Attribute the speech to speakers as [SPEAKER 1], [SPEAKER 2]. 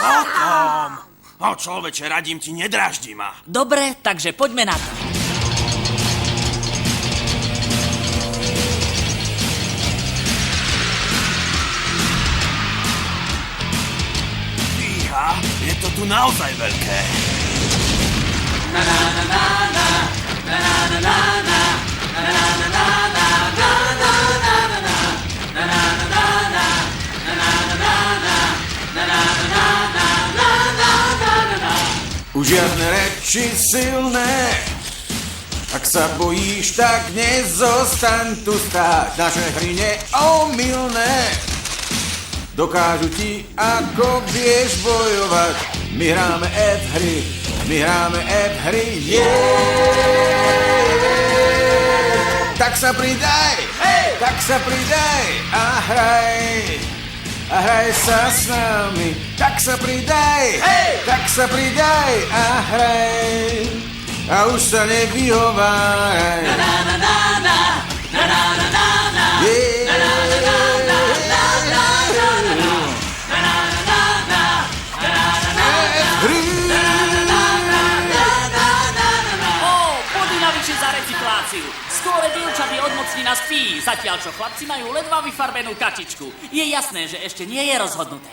[SPEAKER 1] Potom. O človeče, radím ti, nedráždi ma.
[SPEAKER 2] Dobre, takže poďme na to.
[SPEAKER 1] Fíha, je to tu naozaj veľké.
[SPEAKER 3] Už žiadne reči silné, ak sa bojíš, tak nezostaň tu stáť. Naše hry neomylné dokážu ti, ako vieš bojovať. My hráme hry, my hráme hry, Tak sa pridaj, tak sa pridaj a hraj. A hraj sa s nami, tak sa pridaj, tak sa pridaj a hraj. A už sa nevyhováraj.
[SPEAKER 2] Poďme navyše za recykláciu. Skôr dievčaty odmocnina spí, zatiaľ čo chlapci majú ledva vyfarbenú kačičku. Je jasné, že ešte nie je rozhodnuté.